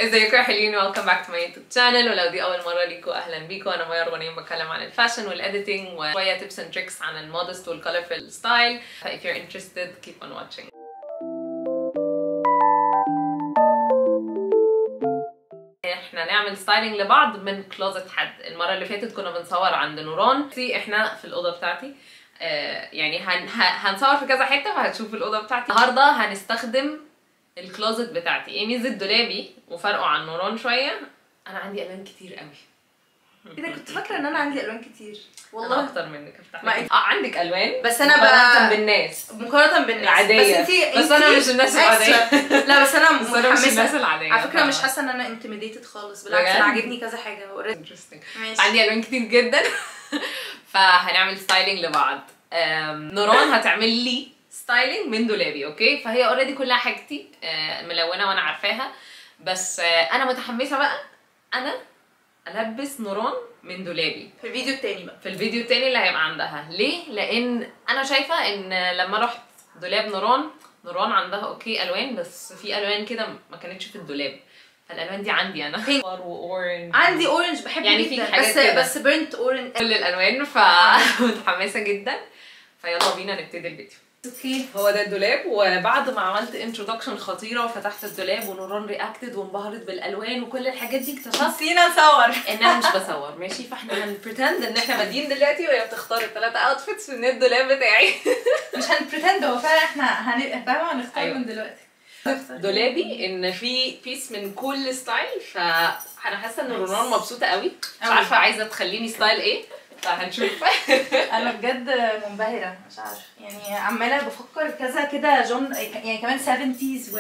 ازيكم يا حلوين، ويلكم باك تو ماي يوتيوب شانل. ولو دي اول مره ليكم اهلا بيكم. انا ميار غنيم، بتكلم عن الفاشن والاديتنج وشويه تيبس اند تريكس عن المودست والكولرفul ستايل. ف if you're interested keep on watching. احنا نعمل ستايلينج لبعض من كلوزت حد. المره اللي فاتت كنا بنصور عند نوران، احنا في الاوضه بتاعتي. يعني هنصور في كذا حته فهتشوف الاوضه بتاعتي. النهارده هنستخدم الكلوزت بتاعتي. ايه ميزه دولابي وفرقه عن نوران شويه؟ انا عندي الوان كتير قوي. ايه ده؟ كنت فاكره ان انا عندي الوان كتير والله. أنا اكتر منك. عندك الوان بس انا مقارنه بالناس العاديه. بس انا مش الناس العاديه. لا بس انا مش الناس العاديه على فكره. مش حاسه ان انا انتميديتد خالص، بالعكس انا عاجبني كذا حاجه اوريدي. عندي الوان كتير جدا. فهنعمل ستايلينج لبعض. نوران هتعمل لي ستايلينج من دولابي، اوكي؟ فهي اوريدي كلها حاجتي ملونه وانا عارفاها، بس انا متحمسه بقى انا البس نوران من دولابي في الفيديو التاني بقى. في الفيديو التاني اللي هيبقى عندها. ليه؟ لان انا شايفه ان لما رحت دولاب نوران عندها اوكي الوان، بس في الوان كده ما كانتش في الدولاب. فالالوان دي عندي انا واورنج. عندي اورنج بحبه يعني جدا، بس بيرنت اورنج كل الالوان. فمتحمسه جدا. فيلا بينا نبتدي الفيديو. اوكي. هو ده الدولاب. وبعد ما عملت انترودكشن خطيره وفتحت الدولاب ونوران رياكتد وانبهرت بالالوان وكل الحاجات دي، اكتشفت نسينا نصور ان انا مش بصور. ماشي، فاحنا هنبريتند ان احنا بادئين دلوقتي وهي بتختار الثلاثه اوتفيتس من الدولاب بتاعي. مش هنبريتند، هو فعلا احنا هنختار أيوة. من دلوقتي. دولابي ان في بيس من كل ستايل، فانا حاسه ان نوران مبسوطه قوي. مش عارفه عايزه تخليني ستايل ايه، فهنشوف. انا بجد منبهره، مش عارفه يعني، عماله بفكر كذا كده جون، يعني كمان 70s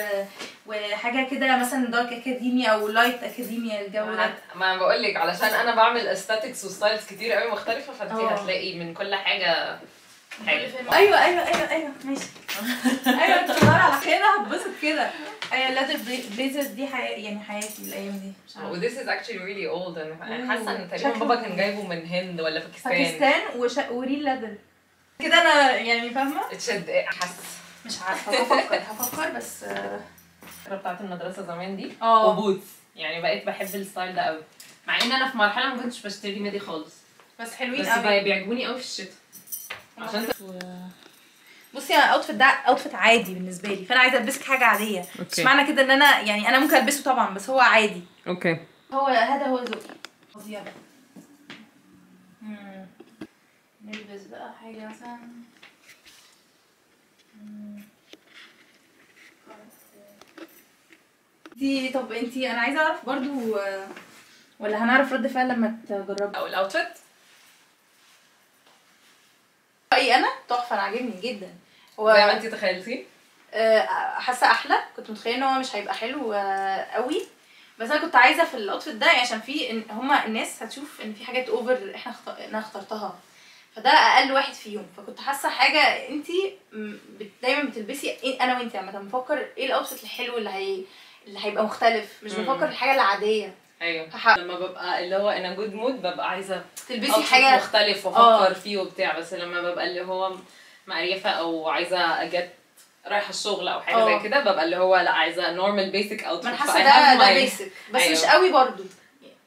وحاجه كده مثلا دارك اكاديميا او لايت اكاديميا الجو ده. ما بقول لك علشان انا بعمل استاتيكس وستايلز كتير قوي مختلفه، فانت هتلاقي من كل حاجه حاجه. ايوه ماشي. ايوه انت بتدور على كده هتبسط كده. ايوه اللاتر بليزرز دي يعني حياتي الايام دي، مش عارفه. و this is actually really old. انا حاسه ان تقريبا بابا كان جايبه من هند ولا باكستان. وريل لاتر كده. انا يعني فاهمه اتشد. حاسه مش عارفه، هفكر بس. بتاعت المدرسه زمان دي اه وبوتس، يعني بقيت بحب الستايل ده قوي، مع ان انا في مرحله ما كنتش بشتري ميدي خالص، بس حلوين بس قوي. بيعجبوني قوي في الشتاء. عشان بصي انا الاوتفيت ده اوتفيت عادي بالنسبه لي، فانا عايزه البسك حاجه عاديه. مش معنى كده ان انا يعني انا ممكن البسه طبعا، بس هو عادي. اوكي. هذا هو ذوقي. فظيع. نلبس بقى حاجه مثلا. طب انتي، انا عايزه اعرف برضو، ولا هنعرف رد فعل لما تجربي او الاوتفيت؟ رأيي انا تحفه، انا عاجبني جدا. هو زي ما انتي تخيلتيه. حاسه احلى. كنت متخيله ان هو مش هيبقى حلو قوي، بس انا كنت عايزه في الاوتفيت ده يعني، عشان في هما الناس هتشوف ان في حاجات اوفر انا اخترتها، فده اقل واحد فيهم. فكنت حاسه حاجه انتي دايما بتلبسي. انا وانتي عامه بنفكر ايه الاوتفيت الحلو اللي هيبقى مختلف، مش بفكر الحاجه العاديه. ايوه. لما ببقى اللي هو انا جود مود ببقى عايزه تلبسي حاجه مختلف وافكر فيه وبتاع، بس لما ببقى اللي هو مقريفه او عايزه اجت رايحه الشغل او حاجه زي كده، ببقى اللي هو لا عايزه نورمال بيسك اوتفيت. ما انا حاسه ده بيسك، بس أيوة. مش قوي برضو،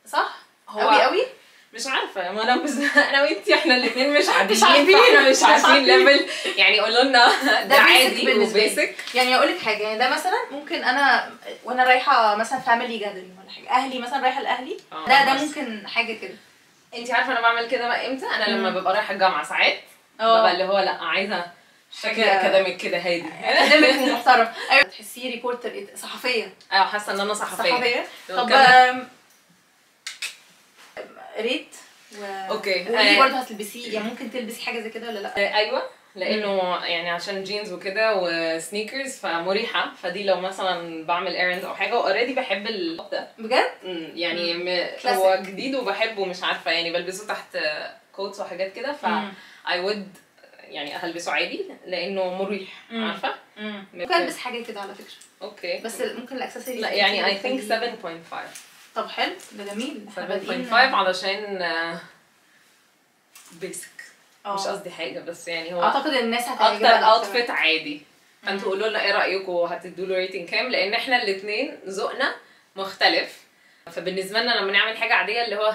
صح؟ هو قوي مش عارفه. ما انا انا وانتي احنا الاثنين مش عاديين، احنا مش عارفين ليفل. يعني قولوا لنا ده عادي وبيسك. يعني اقول لك حاجه، يعني ده مثلا ممكن انا وانا رايحه مثلا فاميلي جادرينج ولا حاجه، اهلي مثلا رايحه لاهلي، ده ممكن حاجه كده. انتي عارفه انا بعمل كده بقى امتى؟ انا لما ببقى رايحه الجامعه ساعات ببقى اللي هو لا عايزه شكل اكاديميك كده هادي، اكاديميك ومحترم. ايوه تحسيه ريبورتر، صحفيه. ايوه حاسه ان انا صحفيه. طب ريت اوكي. ودي برضه هتلبسيه، يعني ممكن تلبسي حاجه زي كده ولا لا؟ ايوه، لانه يعني عشان جينز وكده وسنيكرز فمريحه. فدي لو مثلا بعمل ايرند او حاجه، واوريدي بحب ده بجد. يعني هو جديد وبحبه، مش عارفه يعني بلبسه تحت كوتس وحاجات كده. ف I would يعني هلبسه عادي لانه مريح. عارفه ممكن البس حاجه كده على فكره. اوكي. بس ممكن الاكسسوارز لا يعني I think 7.5. طب حلو، ده جميل. 7.5 علشان بيسك. مش قصدي حاجه، بس يعني هو اعتقد الناس هتعجبها اكتر اوتفيت عادي. فانتوا قولوا لنا ايه رايكم، هتدوا له ريتنج كام؟ لان احنا الاثنين ذوقنا مختلف. فبالنسبه لنا لما نعمل حاجه عاديه اللي هو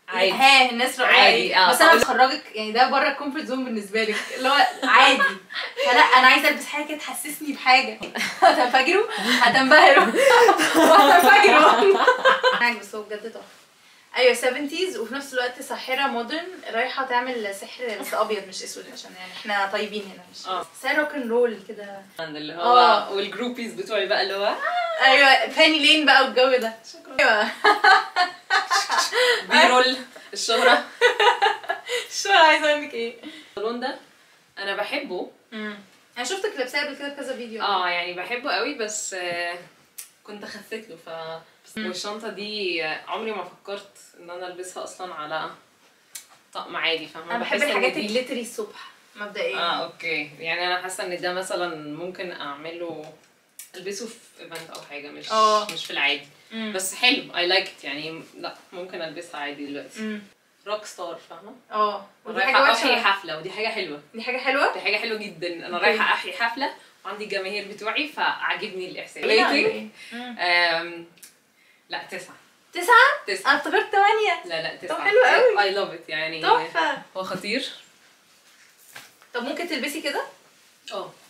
عادي ها الناس رأيها عادي، ايه؟ بس انا بخرجك يعني ده بره الكومفورت زون بالنسبه لك اللي هو عادي. فلا انا عايزه البس حاجه كده تحسسني بحاجه. هتنفجروا هتنبهروا وهتنفجروا. بس هو بجد تحفه. ايوه 70s وفي نفس الوقت ساحره مودرن رايحه تعمل سحر بس ابيض مش اسود عشان يعني احنا طيبين هنا مش سحر روك اند رول كده اللي هو والجروبيز بتوعي بقى اللي هو ايوه فاني لين بقى والجو ده. شكرا. ايوه بيرول الشهرة. شو عايزه اقول لك ايه؟ اللون ده انا بحبه. انا شفتك لابساه قبل كده في كذا فيديو. يعني بحبه قوي بس كنت خسيت له والشنطه دي عمري ما فكرت ان انا البسها اصلا على طقم عادي فاهمه. انا بحب الحاجات الجليتري الصبح مبدئيا. اوكي يعني انا حاسه ان ده مثلا ممكن اعمله البسه في ايفنت او حاجه مش في العادي. بس حلو اي لايك يعني لا ممكن البسها عادي دلوقتي. روك ستار فاهمه. ودي رايحه احيي حفله ودي حاجه حلوه. دي حاجه حلوه. دي حاجه حلوه جدا. انا رايحه احيي حفله وعندي الجماهير بتوعي فعجبني الاحساس. لا 9. 9؟ انا افتكرت 8. لا 9. طب حلو قوي. اي لاف ات يعني تحفه. هو خطير. طب ممكن تلبسي كده؟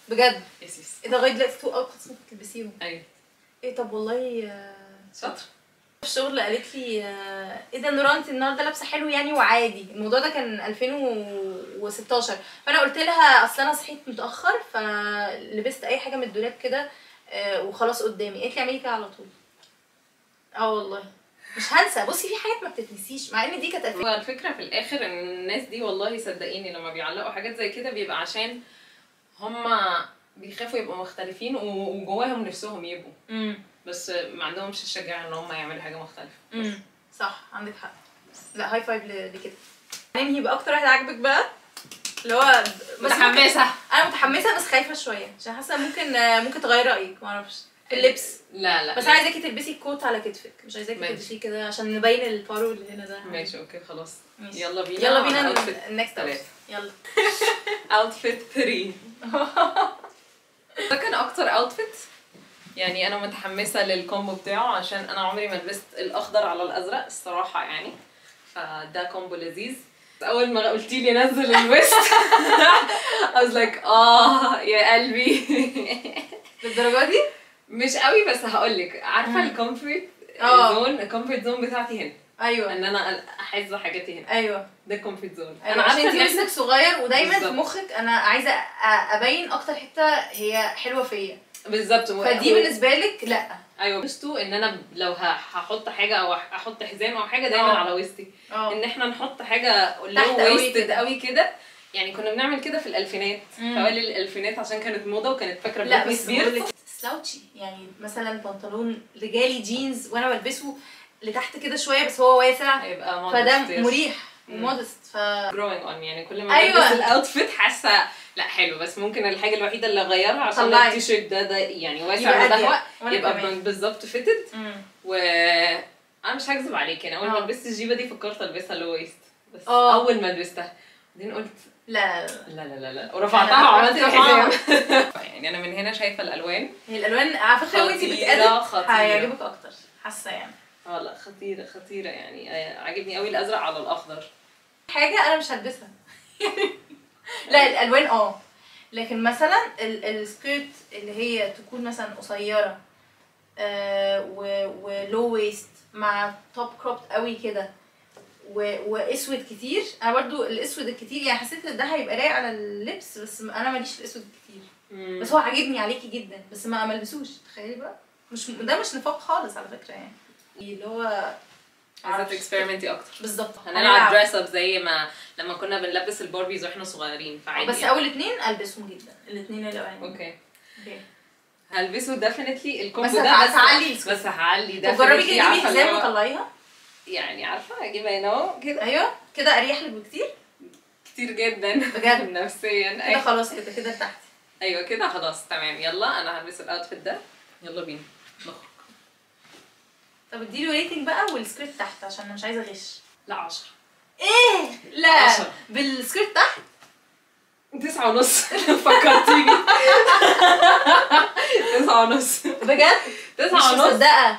بجد؟ يس. ايه ده لغايه دلوقتي 2 اوتفيتس ممكن تلبسيهم؟ ايوه. ايه طب والله شاطر. في الشغل قالت لي ايه ده نوران انت النهارده لابسه حلو يعني وعادي. الموضوع ده كان 2016 فانا قلت لها اصل انا صحيت متاخر فلبست اي حاجه من الدولاب كده وخلاص قدامي. قالت لي اعملي كده على طول. والله مش هنسى. بصي في حاجات ما بتتنسيش مع ان دي كانت هو الفكره في الاخر ان الناس دي والله صدقيني لما بيعلقوا حاجات زي كده بيبقى عشان هما بيخافوا يبقوا مختلفين وجواهم نفسهم يبقوا بس ما عندهمش الشجاعه ان هم يعملوا حاجه مختلفه. صح عندك حق. لا هاي فايف لكده. ننهي باكتر واحده عاجبك بقى اللي هو متحمسه. انا متحمسه بس خايفه شويه عشان حاسه ممكن تغير رايك ما اعرفش في اللبس. لا بس عايزاكي تلبسي الكوت على كتفك مش عايزاكي تلبسيه كده عشان نبين الفارو اللي هنا ده. ماشي اوكي خلاص. ماشي. يلا بينا النكست يلا. اوتفيت 3. ده كان اكتر اوتفيت يعني انا متحمسه للكومبو بتاعه عشان انا عمري ما لبست الاخضر على الازرق الصراحه يعني فده كومبو لذيذ. اول ما قلتي لي نزل الويست I was like يا قلبي. للدرجه دي مش قوي بس هقول لك عارفه الكومفورت زون. الكومفورت زون بتاعتي هنا. ايوه ان انا احز حاجاتي هنا. ايوه ده الكومفورت زون. انا عارفه انت وزنك صغير ودايما في مخك انا عايزه ابين اكتر حته هي حلوه فيا بالظبط. فدي بالنسبه لك لا. ايوه بستو ان انا لو هحط حاجه او احط حزام او حاجه دايما على وسطي. ان احنا نحط حاجه لو ويستد قوي كده يعني كنا بنعمل كده في الالفينات اوائل الالفينات عشان كانت موضه وكانت فاكره لا بس بقول لك سلاوتشي يعني مثلا بنطلون رجالي جينز وانا بلبسه لتحت كده شويه بس هو واسع هيبقى فده مريح ومودست جروينج اون يعني كل ما بلبس الاوتفيت حاسه لا حلو بس ممكن الحاجه الوحيده اللي اغيرها عشان التيشيرت ده يعني واسع وده يبقى بالظبط فيتد. انا مش هكذب عليك انا اول ما لبست الجيبه دي فكرت البسها لو ويست بس اول ما لبستها بعدين قلت لا ورفعتها وعملت الحزام. يعني انا من هنا شايفه الالوان. هي الالوان على فكره وانتي بتقلب هيعجبك اكتر حاسه يعني. لا خطيره يعني عاجبني قوي الازرق على الاخضر. حاجه انا مش هلبسها. لا الالوان لكن مثلا السكيرت اللي هي تكون مثلا قصيره ولو ويست مع توب كروبت قوي كده واسود كتير. انا برضو الاسود الكتير يعني حسيت ان ده هيبقى لايق على اللبس بس انا ماليش في الاسود كتير. بس هو عاجبني عليكي جدا بس ما البسوش. تخيلي بقى ده مش نفاق خالص على فكره يعني اللي هو عايزه تكسبيرمنتي اكتر. بالظبط هنلعب دريس اب زي ما لما كنا بنلبس الباربيز واحنا صغيرين فعادي بس اول 2 البسهم جدا الاثنين الاولانيين. اوكي هلبسه ديفينتلي الكومبو ده بس هعلي ديفينتلي. جربي كده تجيبي حزام وطلعيها يعني عارفه اجيبها هنا كده. ايوه كده اريح لك بكتير كتير جدا بجد نفسيا. كده خلاص كده ارتحتي. ايوه كده خلاص تمام. يلا انا هلبس الاوتفيت ده يلا بينا نخرج. طب اديله ريتنج بقى والسكريبت تحت عشان انا مش عايزه اغش. لا 10. ايه لا 10 بالسكريبت تحت 9.5. فكرتيني 9.5 بجد 9.5 مش مصدقه.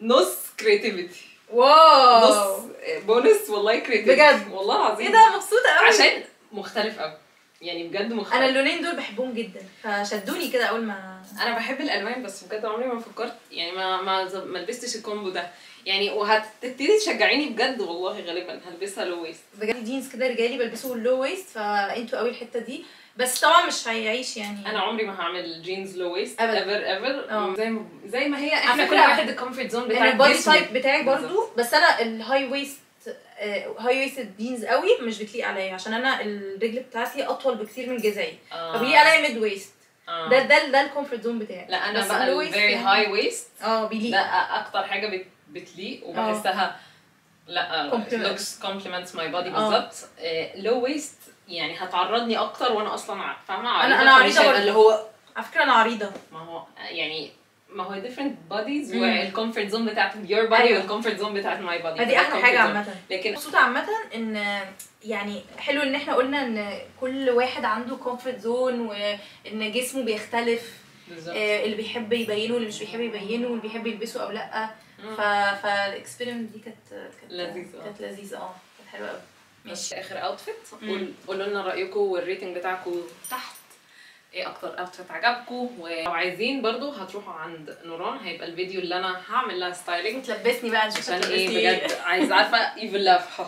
نص كريتيفيتي واو نص بونس والله كريتيفيتي بجد والله العظيم. ايه ده مبسوطه قوي عشان مختلف قوي يعني بجد مختلف. انا اللونين دول بحبهم جدا فشدوني كده اول ما انا بحب الالوان بس بجد عمري ما فكرت يعني ما لبستش الكومبو ده يعني. وهتبتدي تشجعيني بجد والله غالبا هلبسها لو ويست بجد. جينز كده رجالي بلبسه اللو ويست فانتوا قوي الحته دي بس طبعا مش هيعيش يعني. انا عمري ما هعمل جينز لو ويست أبداً. ايفر زي ما هي. احنا على كل فكرة واحد الكومفورت زون بتاع البادي جسمه. تايب بتاعي برضو بس انا الهاي ويست هاي ويست جينز قوي مش بتليق عليا عشان انا الرجل بتاعتي اطول بكتير من جذعي فبيليق عليا ميد ويست. ده الكومفورت زون بتاعي. لا انا بس بقى اللو الفيري يعني هاي ويست بيليق. ده اكتر حاجه بتليق وبحسها لا looks complements my body بالظبط. لو ويست يعني هتعرضني اكتر وانا اصلا فاهمه انا عريضه برضه اللي هو على فكره انا عريضه. ما هو different bodies والكومفورت زون بتاعت your body والكومفورت زون بتاعت my body. دي احلى حاجه عامه. لكن مبسوطه عامه ان يعني حلو ان احنا قلنا ان كل واحد عنده كومفورت زون وان جسمه بيختلف. اللي بيحب يبينه واللي مش بيحب يبينه واللي بيحب يلبسه او لا. فالاكسبيرمنت دي كانت لذيذه. كانت حلوه قوي. ماشي اخر اوتفيت قولوا لنا رايكم والريتنج بتاعكم تحت. ايه اكتر اوتفيت عجبكم؟ ولو عايزين برضو هتروحوا عند نوران هيبقى الفيديو اللي انا هعمل لها ستايلينج. تلبسني بقى نشوف عشان ايه بجد عايزه عارفه ايفن لاف.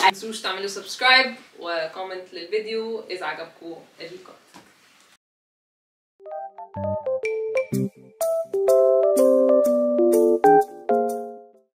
ما تنسوش تعملوا سبسكرايب وكومنت للفيديو اذا عجبكم اللقاء.